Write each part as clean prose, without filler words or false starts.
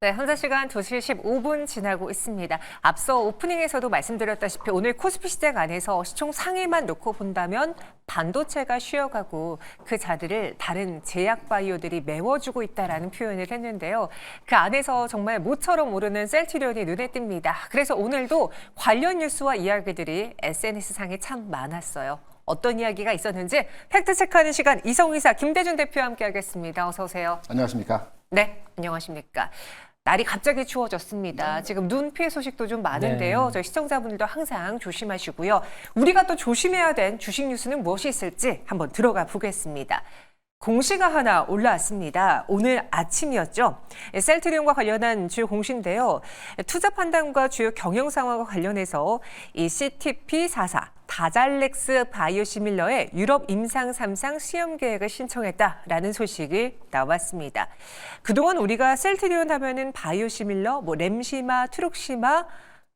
네, 현재 시간 2시 15분 지나고 있습니다. 앞서 오프닝에서도 말씀드렸다시피 오늘 코스피 시장 안에서 시총 상위만 놓고 본다면 반도체가 쉬어가고 그 자리를 다른 제약 바이오들이 메워주고 있다라는 표현을 했는데요. 그 안에서 정말 모처럼 오르는 셀트리온이 눈에 띕니다. 그래서 오늘도 관련 뉴스와 이야기들이 SNS상에 참 많았어요. 어떤 이야기가 있었는지 팩트체크하는 시간 이성의사 김대준 대표와 함께하겠습니다. 어서 오세요. 안녕하십니까? 네, 안녕하십니까. 날이 갑자기 추워졌습니다. 지금 눈 피해 소식도 좀 많은데요. 저희 시청자분들도 항상 조심하시고요. 우리가 또 조심해야 된 주식 뉴스는 무엇이 있을지 한번 들어가 보겠습니다. 공시가 하나 올라왔습니다. 오늘 아침이었죠. 셀트리온과 관련한 주요 공시인데요. 투자 판단과 주요 경영 상황과 관련해서 이 CTP44 다잘렉스 바이오시밀러의 유럽 임상 3상 시험 계획을 신청했다라는 소식이 나왔습니다. 그동안 우리가 셀트리온 하면은 바이오시밀러, 램시마, 트룩시마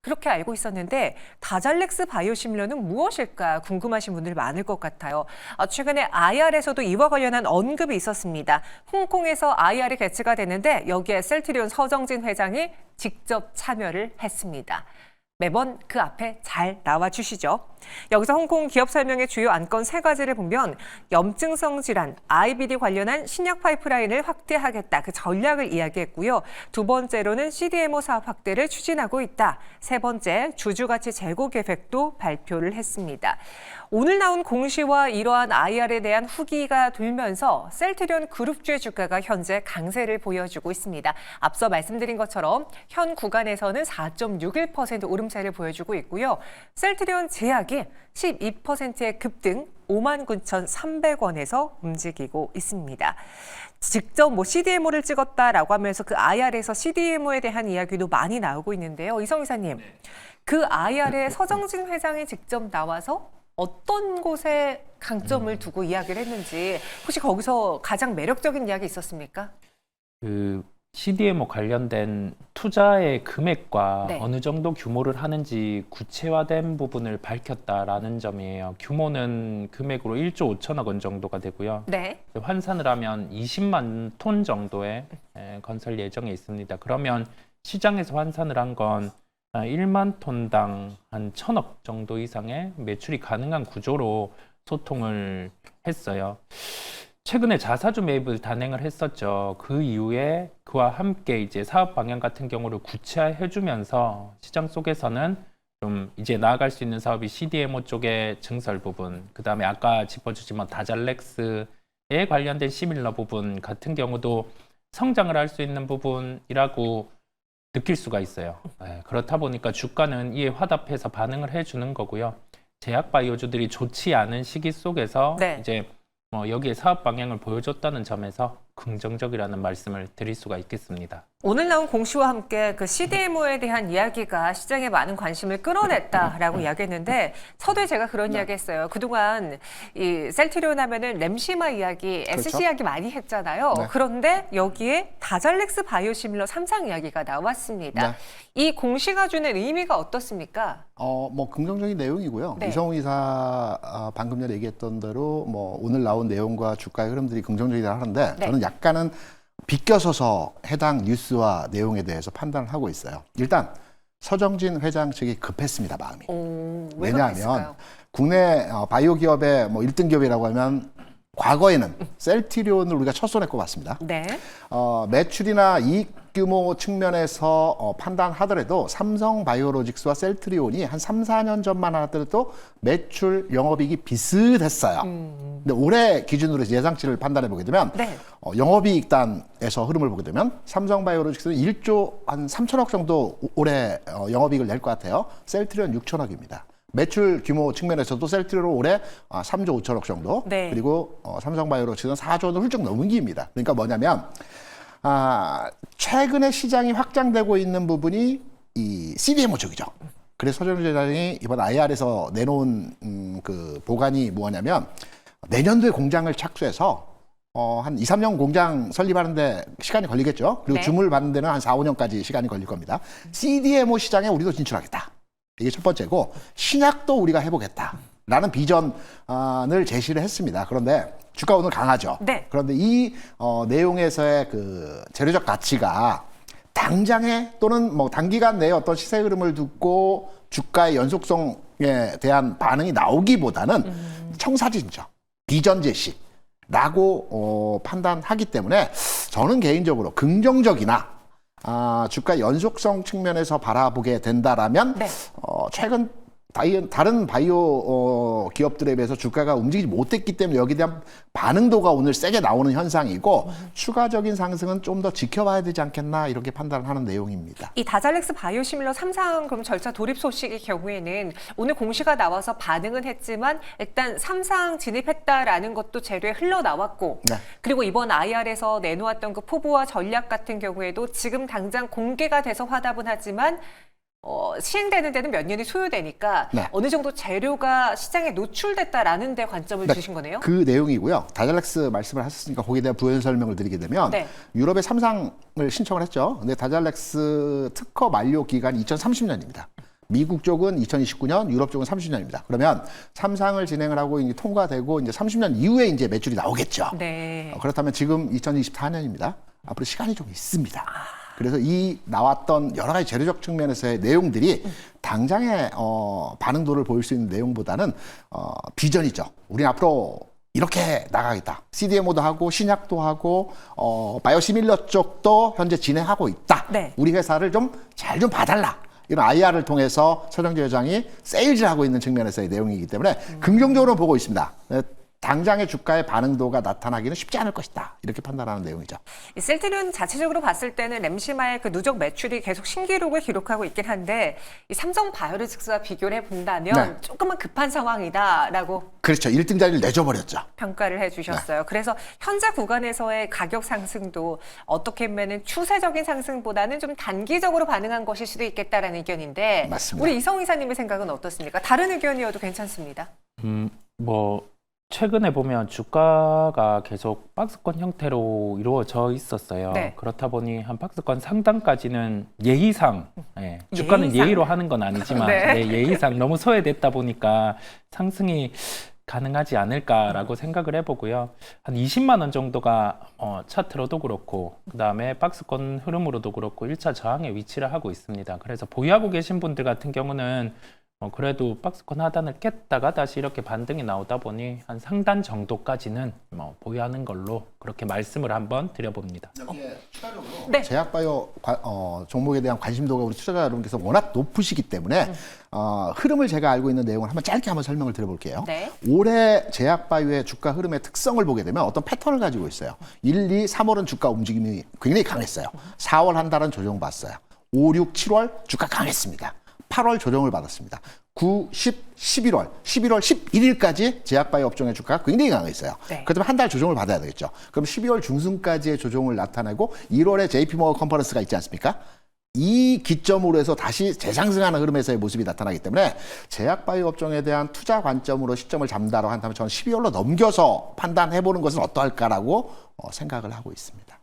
그렇게 알고 있었는데 다잘렉스 바이오시밀러는 무엇일까 궁금하신 분들 많을 것 같아요. 최근에 IR에서도 이와 관련한 언급이 있었습니다. 홍콩에서 IR이 개최가 됐는데 여기에 셀트리온 서정진 회장이 직접 참여를 했습니다. 매번 그 앞에 잘 나와주시죠. 여기서 홍콩 기업 설명의 주요 안건 3가지를 보면 염증성 질환, IBD 관련한 신약 파이프라인을 확대하겠다. 그 전략을 이야기했고요. 2번째로는 CDMO 사업 확대를 추진하고 있다. 3번째, 주주가치 재고 계획도 발표를 했습니다. 오늘 나온 공시와 이러한 IR에 대한 후기가 돌면서 셀트리온 그룹주의 주가가 현재 강세를 보여주고 있습니다. 앞서 말씀드린 것처럼 현 구간에서는 4.61% 오름세를 보여주고 있고요. 셀트리온 제약이 12%의 급등 59,300원에서 움직이고 있습니다. 직접 CDMO를 찍었다라고 하면서 그 IR에서 CDMO에 대한 이야기도 많이 나오고 있는데요. 이성 이사님, 그 IR에 서정진 회장이 직접 나와서 어떤 곳에 강점을 두고 이야기를 했는지 혹시 거기서 가장 매력적인 이야기 있었습니까? CDMO 관련된 투자의 금액과 네. 어느 정도 규모를 하는지 구체화된 부분을 밝혔다라는 점이에요. 규모는 금액으로 1조 5천억 원 정도가 되고요. 네. 환산을 하면 20만 톤 정도의 건설 예정에 있습니다. 그러면 시장에서 환산을 한 건 1만 톤당 한 1,000억 정도 이상의 매출이 가능한 구조로 소통을 했어요. 최근에 자사주 매입을 단행을 했었죠. 그 이후에 그와 함께 이제 사업 방향 같은 경우를 구체화해주면서 시장 속에서는 좀 이제 나아갈 수 있는 사업이 CDMO 쪽의 증설 부분, 그 다음에 아까 짚어주신 다잘렉스에 관련된 시밀러 부분 같은 경우도 성장을 할 수 있는 부분이라고 느낄 수가 있어요. 그렇다 보니까 주가는 이에 화답해서 반응을 해주는 거고요. 제약 바이오주들이 좋지 않은 시기 속에서 이제 여기에 사업 방향을 보여줬다는 점에서 긍정적이라는 말씀을 드릴 수가 있겠습니다. 오늘 나온 공시와 함께 그 CDMO에 대한 이야기가 시장에 많은 관심을 끌어냈다라고 이야기했는데 서두에 제가 그런 이야기 했어요. 그동안 이 셀트리온 하면은 램시마 이야기, SC 이야기 많이 했잖아요. 네. 그런데 여기에 다잘렉스 바이오시밀러 3상 이야기가 나왔습니다. 네. 이 공시가 주는 의미가 어떻습니까? 긍정적인 내용이고요. 네. 이성우 이사 방금 전에 얘기했던 대로 오늘 나온 내용과 주가의 흐름들이 긍정적이다 하는데 네. 저는 약간은 비껴서서 해당 뉴스와 내용에 대해서 판단을 하고 있어요. 일단 서정진 회장 측이 급했습니다, 마음이. 왜 왜냐하면 그랬을까요? 국내 바이오 기업의 1등 기업이라고 하면 과거에는 셀트리온을 우리가 첫손에 꼽았습니다. 네. 매출이나 이익 규모 측면에서 판단하더라도 삼성바이오로직스와 셀트리온이 한 3, 4년 전만 하더라도 매출 영업이익이 비슷했어요. 근데 올해 기준으로 예상치를 판단해 보게 되면 네. 영업이익단에서 흐름을 보게 되면 삼성바이오로직스는 1조 한 3천억 정도 올해 영업이익을 낼 것 같아요. 셀트리온 6천억입니다. 매출 규모 측면에서도 셀트리온 올해 3조 5천억 정도, 네. 그리고 삼성바이오로직스는 4조 원을 훌쩍 넘깁니다. 그러니까 뭐냐면 최근에 시장이 확장되고 있는 부분이 이 CDMO 쪽이죠. 그래서 서정진 회장이 이번 IR에서 내놓은 그 보관이 뭐냐면 내년도에 공장을 착수해서 한 2, 3년 공장 설립하는데 시간이 걸리겠죠. 그리고 네. 주문을 받는 데는 한 4, 5년까지 시간이 걸릴 겁니다. CDMO 시장에 우리도 진출하겠다. 이게 첫 번째고, 신약도 우리가 해보겠다라는 비전을 제시를 했습니다. 그런데 주가 오늘 강하죠. 네. 그런데 이 내용에서의 그 재료적 가치가 딱 당장에 또는 뭐 단기간 내에 어떤 시세 흐름을 두고 주가의 연속성에 대한 반응이 나오기보다는 청사진죠. 비전 제시라고 판단하기 때문에 저는 개인적으로 긍정적이나 주가 연속성 측면에서 바라보게 된다라면 네. 최근 다른 바이오 기업들에 비해서 주가가 움직이지 못했기 때문에 여기에 대한 반응도가 오늘 세게 나오는 현상이고 추가적인 상승은 좀 더 지켜봐야 되지 않겠나 이렇게 판단을 하는 내용입니다. 이 다잘렉스 바이오시밀러 3상 그럼 절차 돌입 소식의 경우에는 오늘 공시가 나와서 반응은 했지만 일단 3상 진입했다라는 것도 재료에 흘러나왔고 네. 그리고 이번 IR에서 내놓았던 그 포부와 전략 같은 경우에도 지금 당장 공개가 돼서 화답은 하지만 시행되는 데는 몇 년이 소요되니까 네. 어느 정도 재료가 시장에 노출됐다라는 데 관점을 주신 거네요. 그 내용이고요. 다잘렉스 말씀을 하셨으니까 거기에 대한 부연 설명을 드리게 되면 네. 유럽의 3상을 신청을 했죠. 근데 다잘렉스 특허 만료 기간이 2030년입니다. 미국 쪽은 2029년, 유럽 쪽은 30년입니다. 그러면 3상을 진행을 하고 이제 통과되고 이제 30년 이후에 이제 매출이 나오겠죠. 네. 그렇다면 지금 2024년입니다. 앞으로 시간이 좀 있습니다. 그래서 이 나왔던 여러 가지 재료적 측면에서의 내용들이 당장의 반응도를 보일 수 있는 내용보다는 비전이죠. 우리는 앞으로 이렇게 나가겠다. CDMO도 하고 신약도 하고 바이오시밀러 쪽도 현재 진행하고 있다. 네. 우리 회사를 좀 잘 좀 봐달라. 이런 IR을 통해서 서정재 회장이 세일즈를 하고 있는 측면에서의 내용이기 때문에 긍정적으로 보고 있습니다. 당장의 주가의 반응도가 나타나기는 쉽지 않을 것이다. 이렇게 판단하는 내용이죠. 이 셀트리온 자체적으로 봤을 때는 램시마의 그 누적 매출이 계속 신기록을 기록하고 있긴 한데 이 삼성 바이오로직스와 비교를 해본다면 네. 조금은 급한 상황이다라고 그렇죠. 1등 자리를 내줘버렸죠. 평가를 해주셨어요. 그래서 현재 구간에서의 가격 상승도 어떻게 보면 추세적인 상승보다는 좀 단기적으로 반응한 것일 수도 있겠다라는 의견인데 맞습니다. 우리 이성 이사님의 생각은 어떻습니까? 다른 의견이어도 괜찮습니다. 뭐 최근에 보면 주가가 계속 박스권 형태로 이루어져 있었어요. 네. 그렇다 보니 한 박스권 상단까지는 예의상, 주가는 예의상. 예의로 하는 건 아니지만 네. 예의상 너무 소외됐다 보니까 상승이 가능하지 않을까라고 생각을 해보고요. 한 20만 원 정도가 차트로도 그렇고 그다음에 박스권 흐름으로도 그렇고 1차 저항에 위치를 하고 있습니다. 그래서 보유하고 계신 분들 같은 경우는 그래도 박스권 하단을 깼다가 다시 이렇게 반등이 나오다 보니 한 상단 정도까지는 보유하는 걸로 그렇게 말씀을 한번 드려봅니다. 여기에 추가적으로 네. 제약바이오 종목에 대한 관심도가 우리 투자자 여러분께서 워낙 높으시기 때문에 흐름을 제가 알고 있는 내용을 한번 짧게 한번 설명을 드려볼게요. 네. 올해 제약바이오의 주가 흐름의 특성을 보게 되면 어떤 패턴을 가지고 있어요. 1, 2, 3월은 주가 움직임이 굉장히 강했어요. 4월 한 달은 조정받았어요. 5, 6, 7월 주가 강했습니다. 8월 조정을 받았습니다. 9, 10, 11월, 11일까지 제약바이오 업종의 주가가 굉장히 강했어요. 네. 그렇다면 한 달 조정을 받아야 되겠죠. 그럼 12월 중순까지의 조정을 나타내고 1월에 JP모건 컨퍼런스가 있지 않습니까? 이 기점으로 해서 다시 재상승하는 흐름에서의 모습이 나타나기 때문에 제약바이오 업종에 대한 투자 관점으로 시점을 잡는다고 한다면 저는 12월로 넘겨서 판단해보는 것은 어떠할까라고 생각을 하고 있습니다.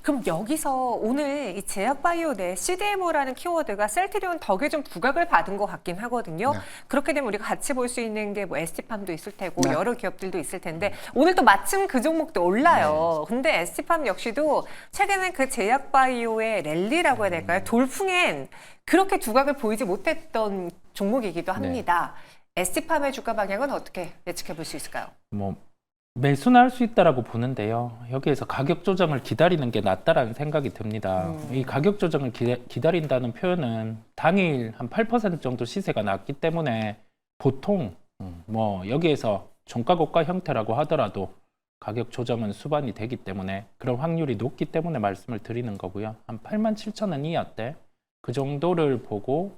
그럼 여기서 오늘 이 제약바이오 내 CDMO라는 키워드가 셀트리온 덕에 좀 부각을 받은 것 같긴 하거든요. 네. 그렇게 되면 우리가 같이 볼 수 있는 게 뭐 ST팜도 있을 테고 네. 여러 기업들도 있을 텐데 오늘 또 마침 그 종목도 올라요. 근데 ST팜 역시도 최근에 그 제약바이오의 랠리라고 해야 될까요? 돌풍엔 그렇게 두각을 보이지 못했던 종목이기도 합니다. ST팜의 주가 방향은 어떻게 예측해 볼 수 있을까요? 매수는 할 수 있다라고 보는데요. 여기에서 가격 조정을 기다리는 게 낫다라는 생각이 듭니다. 이 가격 조정을 기다린다는 표현은 당일 한 8% 정도 시세가 났기 때문에 보통 여기에서 종가고가 형태라고 하더라도 가격 조정은 수반이 되기 때문에 그런 확률이 높기 때문에 말씀을 드리는 거고요. 한 87,000원 이하대 그 정도를 보고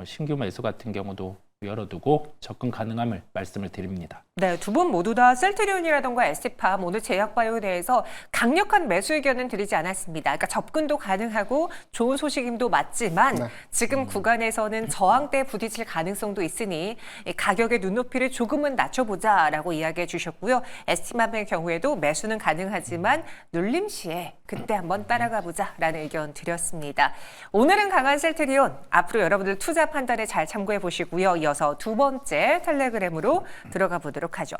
신규 매수 같은 경우도 열어두고 접근 가능함을 말씀을 드립니다. 네, 두 분 모두 다 셀트리온이라던가 ST팜 오늘 제약바이오에 대해서 강력한 매수 의견은 드리지 않았습니다. 그러니까 접근도 가능하고 좋은 소식임도 맞지만 네. 지금 구간에서는 저항대에 부딪힐 가능성도 있으니 이 가격의 눈높이를 조금은 낮춰보자라고 이야기해 주셨고요. ST팜의 경우에도 매수는 가능하지만 눌림 시에 그때 한번 따라가 보자라는 의견 드렸습니다. 오늘은 강한 셀트리온, 앞으로 여러분들 투자 판단에 잘 참고해 보시고요. 이어서 두 번째 텔레그램으로 들어가 보도록 하죠.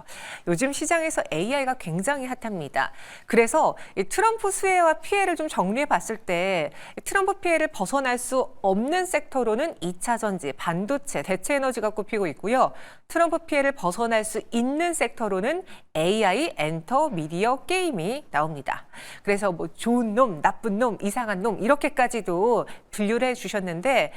요즘 시장에서 AI가 굉장히 핫합니다. 그래서 이 트럼프 수혜와 피해를 좀 정리해 봤을 때 트럼프 피해를 벗어날 수 없는 섹터로는 2차 전지, 반도체, 대체 에너지가 꼽히고 있고요. 트럼프 피해를 벗어날 수 있는 섹터로는 AI, 엔터, 미디어, 게임이 나옵니다. 그래서 뭐 좋은 놈, 나쁜 놈, 이상한 놈 이렇게까지도 분류를 해주셨는데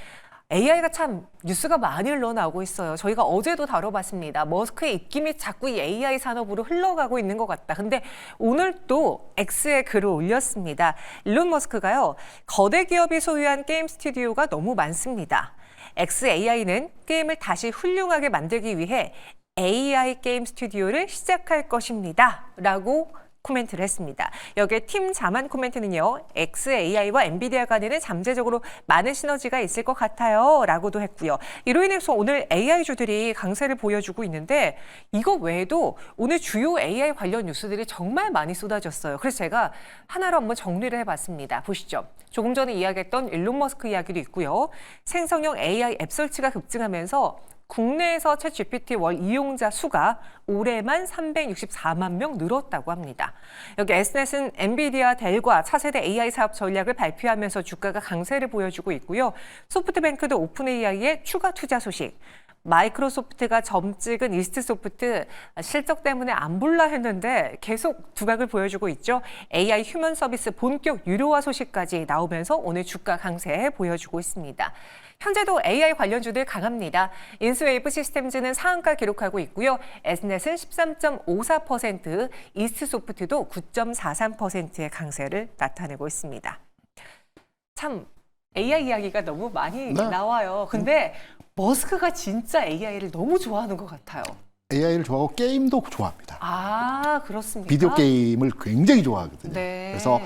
AI가 참 뉴스가 많이 흘러나오고 있어요. 저희가 어제도 다뤄봤습니다. 머스크의 입김이 자꾸 이 AI 산업으로 흘러가고 있는 것 같다. 근데 오늘 또 X에 글을 올렸습니다. 일론 머스크가요. 거대 기업이 소유한 게임 스튜디오가 너무 많습니다. XAI는 게임을 다시 훌륭하게 만들기 위해 AI 게임 스튜디오를 시작할 것입니다. 라고 코멘트를 했습니다. 여기에 팀 자만 코멘트는요. XAI와 엔비디아 간에는 잠재적으로 많은 시너지가 있을 것 같아요. 라고도 했고요. 이로 인해서 오늘 AI주들이 강세를 보여주고 있는데 이거 외에도 오늘 주요 AI 관련 뉴스들이 정말 많이 쏟아졌어요. 그래서 제가 하나로 한번 정리를 해봤습니다. 보시죠. 조금 전에 이야기했던 일론 머스크 이야기도 있고요. 생성형 AI 앱 설치가 급증하면서 국내에서 챗GPT 월 이용자 수가 올해만 364만 명 늘었다고 합니다. 여기 S넷은 엔비디아, 델과 차세대 AI 사업 전략을 발표하면서 주가가 강세를 보여주고 있고요. 소프트뱅크도 오픈 AI의 추가 투자 소식, 마이크로소프트가 점 찍은 이스트소프트 실적 때문에 안 볼라 했는데 계속 두각을 보여주고 있죠. AI 휴먼 서비스 본격 유료화 소식까지 나오면서 오늘 주가 강세 보여주고 있습니다. 현재도 AI 관련주들 강합니다. 인스웨이브 시스템즈는 상한가 기록하고 있고요. S넷은 13.54%, 이스트소프트도 9.43%의 강세를 나타내고 있습니다. 참 AI 이야기가 너무 많이 나와요. 근데 머스크가 진짜 AI를 너무 좋아하는 것 같아요. AI를 좋아하고 게임도 좋아합니다. 아, 그렇습니까? 비디오 게임을 굉장히 좋아하거든요. 네. 그래서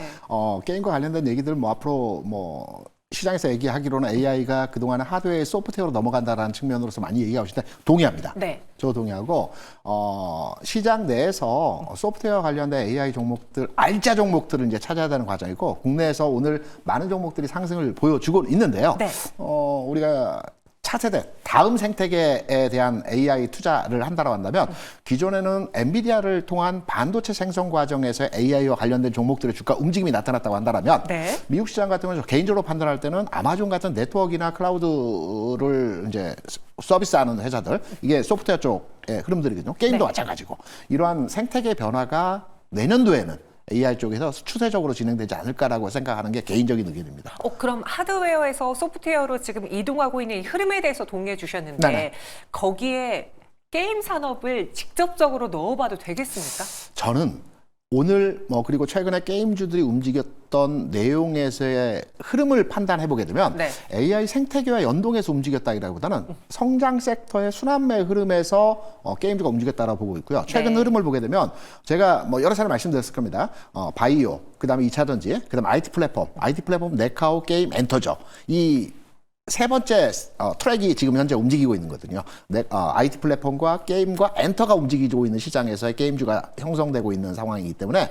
게임과 관련된 얘기들 뭐 앞으로 뭐 시장에서 얘기하기로는 AI가 그동안 하드웨어 소프트웨어로 넘어간다라는 측면으로서 많이 얘기하고 있는데 동의합니다. 네. 저 동의하고 시장 내에서 소프트웨어 관련된 AI 종목들, 알짜 종목들을 이제 찾아야 되는 과정이고 국내에서 오늘 많은 종목들이 상승을 보여주고 있는데요. 네. 우리가 차세대 다음 생태계에 대한 AI 투자를 한다고 한다면 기존에는 엔비디아를 통한 반도체 생성 과정에서 AI와 관련된 종목들의 주가 움직임이 나타났다고 한다면 네. 미국 시장 같은 경우는 개인적으로 판단할 때는 아마존 같은 네트워크나 클라우드를 이제 서비스하는 회사들, 이게 소프트웨어 쪽의 흐름들이거든요. 게임도 네. 마찬가지고 이러한 생태계 변화가 내년도에는 AI 쪽에서 추세적으로 진행되지 않을까라고 생각하는 게 개인적인 의견입니다. 그럼 하드웨어에서 소프트웨어로 지금 이동하고 있는 이 흐름에 대해서 동의해 주셨는데 네네. 거기에 게임 산업을 직접적으로 넣어봐도 되겠습니까? 저는 오늘 그리고 최근에 게임주들이 움직였던 내용에서의 흐름을 판단해 보게 되면 네. AI 생태계와 연동해서 움직였다기보다는 성장 섹터의 순환매 흐름에서 게임주가 움직였다라고 보고 있고요. 최근 네. 흐름을 보게 되면 제가 여러 차례 말씀드렸을 겁니다. 바이오, 그다음에 2차 전지, 그다음에 IT 플랫폼 네카오, 게임, 엔터죠. 이 세 번째 트랙이 지금 현재 움직이고 있는 거거든요. IT 플랫폼과 게임과 엔터가 움직이고 있는 시장에서의 게임주가 형성되고 있는 상황이기 때문에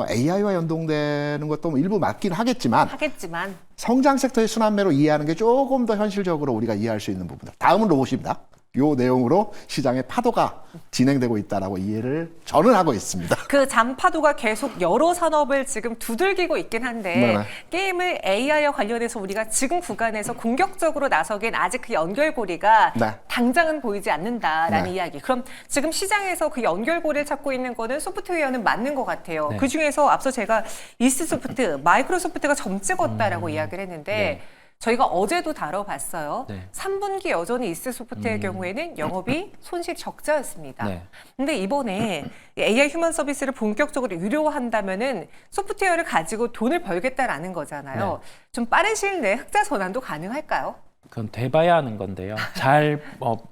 AI와 연동되는 것도 일부 맞긴 하겠지만 성장 섹터의 순환매로 이해하는 게 조금 더 현실적으로 우리가 이해할 수 있는 부분들. 다음은 로봇입니다. 요 내용으로 시장의 파도가 진행되고 있다라고 이해를 저는 하고 있습니다. 그 잔파도가 계속 여러 산업을 지금 두들기고 있긴 한데 네네. 게임을 AI와 관련해서 우리가 지금 구간에서 공격적으로 나서기엔 아직 그 연결고리가 네. 당장은 보이지 않는다라는 네. 이야기. 그럼 지금 시장에서 그 연결고리를 찾고 있는 거는 소프트웨어는 맞는 것 같아요. 네. 그중에서 앞서 제가 이스트소프트, 마이크로소프트가 점 찍었다라고 이야기를 했는데 네. 저희가 어제도 다뤄봤어요. 네. 3분기 여전히 이스트소프트의 경우에는 영업이 손실 적자였습니다. 네. 근데 이번에 AI 휴먼 서비스를 본격적으로 유료화한다면은 소프트웨어를 가지고 돈을 벌겠다라는 거잖아요. 네. 좀 빠른 시일 내에 흑자 전환도 가능할까요? 그건 돼봐야 하는 건데요. 잘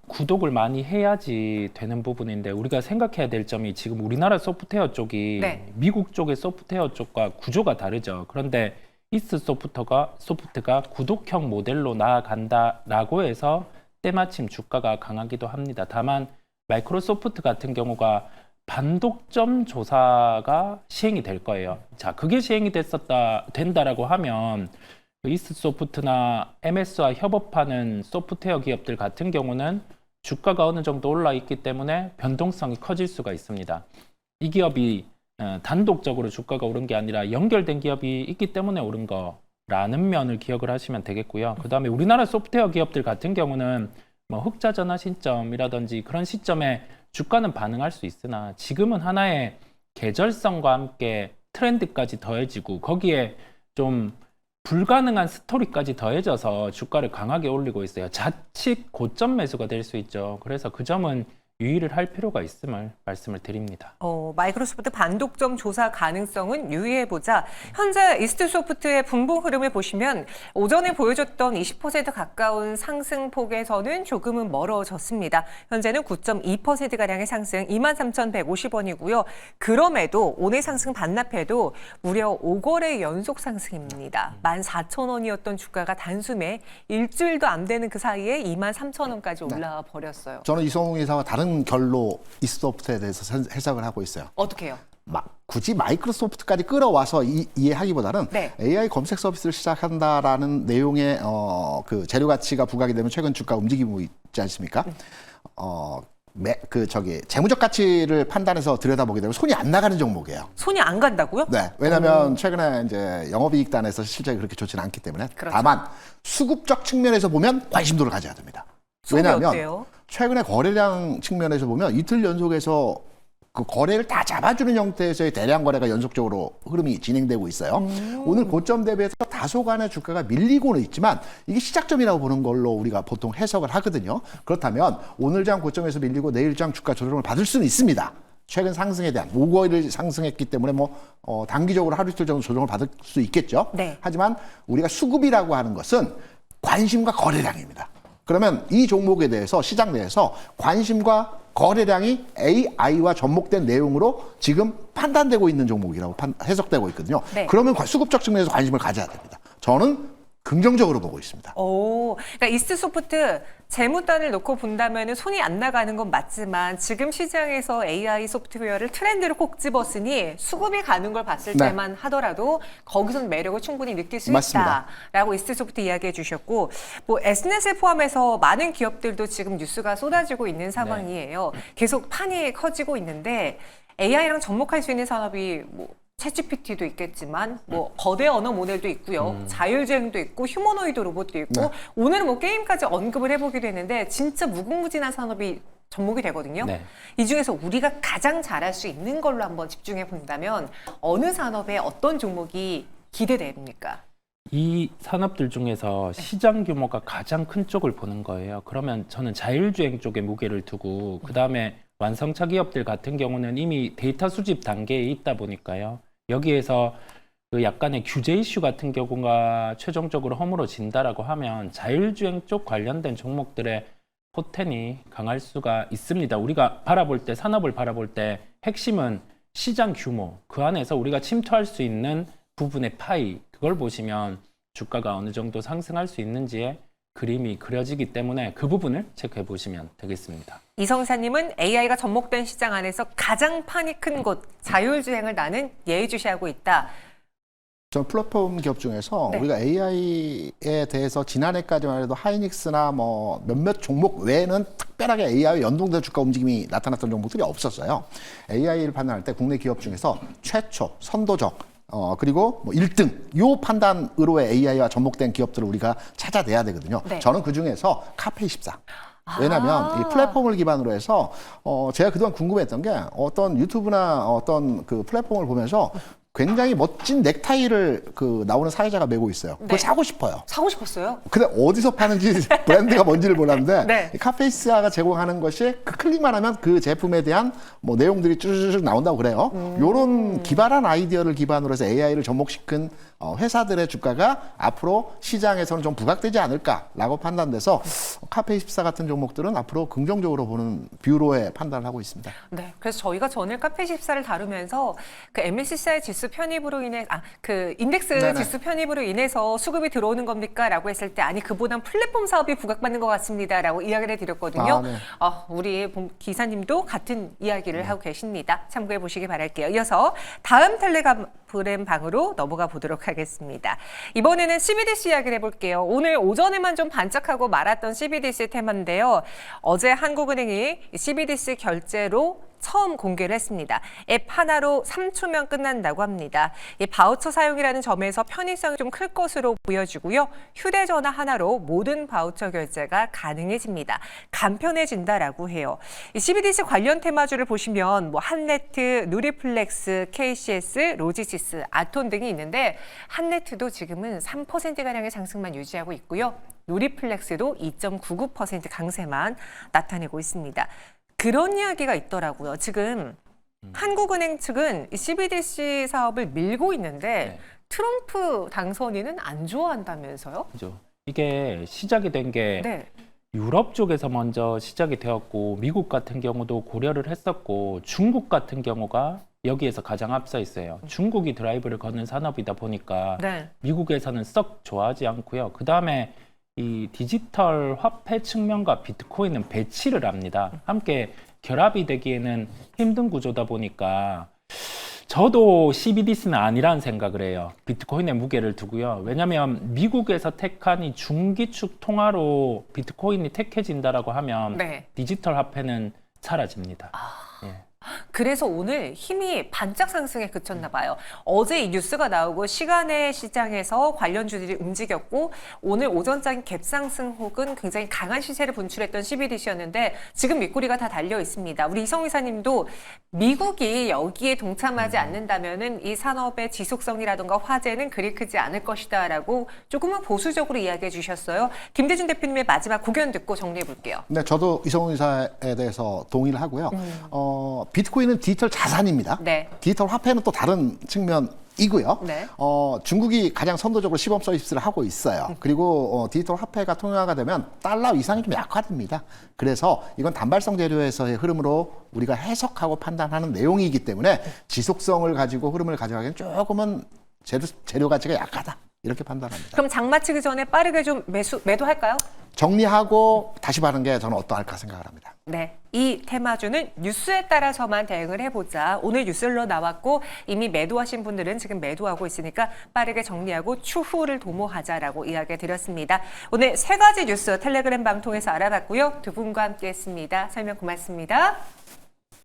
구독을 많이 해야지 되는 부분인데 우리가 생각해야 될 점이 지금 우리나라 소프트웨어 쪽이 네. 미국 쪽의 소프트웨어 쪽과 구조가 다르죠. 그런데 소프트가 구독형 모델로 나아간다라고 해서 때마침 주가가 강하기도 합니다. 다만 마이크로소프트 같은 경우가 반독점 조사가 시행이 될 거예요. 자, 그게 시행이 된다라고 하면 이스소프트나 MS와 협업하는 소프트웨어 기업들 같은 경우는 주가가 어느 정도 올라 있기 때문에 변동성이 커질 수가 있습니다. 이 기업이 단독적으로 주가가 오른 게 아니라 연결된 기업이 있기 때문에 오른 거라는 면을 기억을 하시면 되겠고요. 그다음에 우리나라 소프트웨어 기업들 같은 경우는 뭐 흑자 전환 시점이라든지 그런 시점에 주가는 반응할 수 있으나 지금은 하나의 계절성과 함께 트렌드까지 더해지고 거기에 좀 불가능한 스토리까지 더해져서 주가를 강하게 올리고 있어요. 자칫 고점 매수가 될 수 있죠. 그래서 그 점은 유의를 할 필요가 있음을 말씀을 드립니다. 마이크로소프트 반독점 조사 가능성은 유의해보자. 현재 이스트소프트의 분봉 흐름을 보시면 오전에 보여줬던 20% 가까운 상승폭에서는 조금은 멀어졌습니다. 현재는 9.2%가량의 상승 23,150원이고요. 그럼에도 오늘 상승 반납해도 무려 5거래 연속 상승입니다. 14,000원이었던 주가가 단숨에 일주일도 안 되는 그 사이에 23,000원까지 올라와 버렸어요. 저는 이성웅 이사와 다른 결로 이스소프트에 대해서 해석을 하고 있어요. 어떻게 해요? 굳이 마이크로소프트까지 끌어와서 이해하기보다는 네. AI 검색 서비스를 시작한다라는 내용의 그 재료 가치가 부각이 되면 최근 주가 움직이고 있지 않습니까? 재무적 가치를 판단해서 들여다보게 되면 손이 안 나가는 종목이에요. 손이 안 간다고요? 네, 왜냐하면 최근에 이제 영업이익단에서 실적이 그렇게 좋지는 않기 때문에 그렇죠. 다만 수급적 측면에서 보면 관심도를 가져야 됩니다. 수급이 왜냐하면 어때요? 최근에 거래량 측면에서 보면 이틀 연속해서 그 거래를 다 잡아주는 형태에서의 대량 거래가 연속적으로 흐름이 진행되고 있어요. 오늘 고점 대비해서 다소간의 주가가 밀리고는 있지만 이게 시작점이라고 보는 걸로 우리가 보통 해석을 하거든요. 그렇다면 오늘 장 고점에서 밀리고 내일 장 주가 조정을 받을 수는 있습니다. 최근 상승에 대한 5거래를 상승했기 때문에 단기적으로 하루 이틀 정도 조정을 받을 수 있겠죠. 네. 하지만 우리가 수급이라고 하는 것은 관심과 거래량입니다. 그러면 이 종목에 대해서 시장 내에서 관심과 거래량이 AI와 접목된 내용으로 지금 판단되고 있는 종목이라고 해석되고 있거든요. 네. 그러면 수급적 측면에서 관심을 가져야 됩니다. 저는 긍정적으로 보고 있습니다. 그러니까 이스트소프트 재무단을 놓고 본다면 손이 안 나가는 건 맞지만 지금 시장에서 AI 소프트웨어를 트렌드를 꼭 집었으니 수급이 가는 걸 봤을 네. 때만 하더라도 거기서는 매력을 충분히 느낄 수 맞습니다. 있다라고 이스트소프트 이야기해 주셨고 S넷을 포함해서 많은 기업들도 지금 뉴스가 쏟아지고 있는 상황이에요. 계속 판이 커지고 있는데 AI랑 접목할 수 있는 산업이 챗GPT도 있겠지만 거대 언어 모델도 있고요. 자율주행도 있고 휴머노이드 로봇도 있고 네. 오늘은 게임까지 언급을 해보기도 했는데 진짜 무궁무진한 산업이 접목이 되거든요. 네. 이 중에서 우리가 가장 잘할 수 있는 걸로 한번 집중해 본다면 어느 산업에 어떤 종목이 기대됩니까? 이 산업들 중에서 시장 규모가 가장 큰 쪽을 보는 거예요. 그러면 저는 자율주행 쪽에 무게를 두고 그다음에 완성차 기업들 같은 경우는 이미 데이터 수집 단계에 있다 보니까요. 여기에서 그 약간의 규제 이슈 같은 경우가 최종적으로 허물어진다라고 하면 자율주행 쪽 관련된 종목들의 포텐이 강할 수가 있습니다. 우리가 바라볼 때, 산업을 바라볼 때 핵심은 시장 규모, 그 안에서 우리가 침투할 수 있는 부분의 파이, 그걸 보시면 주가가 어느 정도 상승할 수 있는지의 그림이 그려지기 때문에 그 부분을 체크해 보시면 되겠습니다. 이성사님은 AI가 접목된 시장 안에서 가장 판이 큰 곳, 자율주행을 나는 예의주시하고 있다. 저는 플랫폼 기업 중에서 네. 우리가 AI에 대해서 지난해까지만 해도 하이닉스나 몇몇 종목 외에는 특별하게 AI와 연동된 주가 움직임이 나타났던 종목들이 없었어요. AI를 판단할 때 국내 기업 중에서 최초, 선도적, 그리고 1등 요 판단으로의 AI와 접목된 기업들을 우리가 찾아내야 되거든요. 네. 저는 그중에서 카페24. 왜냐하면 이 플랫폼을 기반으로 해서 제가 그동안 궁금했던 게 어떤 유튜브나 어떤 그 플랫폼을 보면서 굉장히 멋진 넥타이를 나오는 사회자가 메고 있어요. 그걸 네. 사고 싶어요. 사고 싶었어요? 근데 어디서 파는지 브랜드가 뭔지를 몰랐는데 네. 이 카페이스가 제공하는 것이 그 클릭만 하면 그 제품에 대한 내용들이 쭈쭈쭈 나온다고 그래요. 요런 기발한 아이디어를 기반으로 해서 AI를 접목시킨 회사들의 주가가 앞으로 시장에서는 좀 부각되지 않을까라고 판단돼서 카페24 같은 종목들은 앞으로 긍정적으로 보는 뷰로의 판단을 하고 있습니다. 네, 그래서 저희가 전일 카페24를 다루면서 그 MSCI 지수 편입으로 인해 그 인덱스 네네. 지수 편입으로 인해서 수급이 들어오는 겁니까?라고 했을 때 아니 그보단 플랫폼 사업이 부각받는 것 같습니다라고 이야기를 해드렸거든요. 네. 우리 기사님도 같은 이야기를 하고 계십니다. 참고해 보시기 바랄게요. 이어서 다음 텔레그램 방으로 넘어가 보도록 하겠습니다. 이번에는 CBDC 이야기를 해볼게요. 오늘 오전에만 좀 반짝하고 말았던 CBDC 테마인데요. 어제 한국은행이 CBDC 결제로 처음 공개를 했습니다. 앱 하나로 3초면 끝난다고 합니다. 이 바우처 사용이라는 점에서 편의성이 좀 클 것으로 보여지고요. 휴대전화 하나로 모든 바우처 결제가 가능해집니다. 간편해진다라고 해요. 이 CBDC 관련 테마주를 보시면 뭐 한네트, 누리플렉스, KCS, 로지시스, 아톤 등이 있는데 한네트도 지금은 3%가량의 상승만 유지하고 있고요. 누리플렉스도 2.99% 강세만 나타내고 있습니다. 그런 이야기가 있더라고요. 지금 한국은행 측은 이 CBDC 사업을 밀고 있는데 네. 트럼프 당선인은 안 좋아한다면서요? 그죠. 이게 시작이 된 게 네. 유럽 쪽에서 먼저 시작이 되었고 미국 같은 경우도 고려를 했었고 중국 같은 경우가 여기에서 가장 앞서 있어요. 중국이 드라이브를 거는 산업이다 보니까 네. 미국에서는 썩 좋아하지 않고요. 그다음에 이 디지털 화폐 측면과 비트코인은 배치를 합니다. 함께 결합이 되기에는 힘든 구조다 보니까 저도 CBDC는 아니라는 생각을 해요. 비트코인의 무게를 두고요. 왜냐하면 미국에서 택한 이 중기축 통화로 비트코인이 택해진다라고 하면 네. 디지털 화폐는 사라집니다. 예. 그래서 오늘 힘이 반짝 상승에 그쳤나 봐요. 어제 이 뉴스가 나오고 시간의 시장에서 관련주들이 움직였고 오늘 오전장 갭상승 혹은 굉장히 강한 시세를 분출했던 CBDC였는데 지금 밑꼬리가 다 달려 있습니다. 우리 이성 이사님도 미국이 여기에 동참하지 않는다면은 이 산업의 지속성이라든가 화제는 그리 크지 않을 것이다라고 조금은 보수적으로 이야기해 주셨어요. 김대중 대표님의 마지막 고견 듣고 정리해 볼게요. 네, 저도 이성훈 이사에 대해서 동의를 하고요. 비트코인은 디지털 자산입니다. 네. 디지털 화폐는 또 다른 측면이고요. 네. 중국이 가장 선도적으로 시범 서비스를 하고 있어요. 그리고 디지털 화폐가 통용화가 되면 달러 위상이 좀 약화됩니다. 그래서 이건 단발성 재료에서의 흐름으로 우리가 해석하고 판단하는 내용이기 때문에 지속성을 가지고 흐름을 가져가기엔 조금은 재료 가치가 약하다. 이렇게 판단합니다. 그럼 장 마치기 전에 빠르게 좀 매도할까요? 정리하고 다시 바는 게 저는 어떠할까 생각을 합니다. 네, 이 테마주는 뉴스에 따라서만 대응을 해보자. 오늘 뉴스로 나왔고 이미 매도하신 분들은 지금 매도하고 있으니까 빠르게 정리하고 추후를 도모하자라고 이야기 드렸습니다. 오늘 세 가지 뉴스 텔레그램 방 통해서 알아봤고요. 두 분과 함께했습니다. 설명 고맙습니다.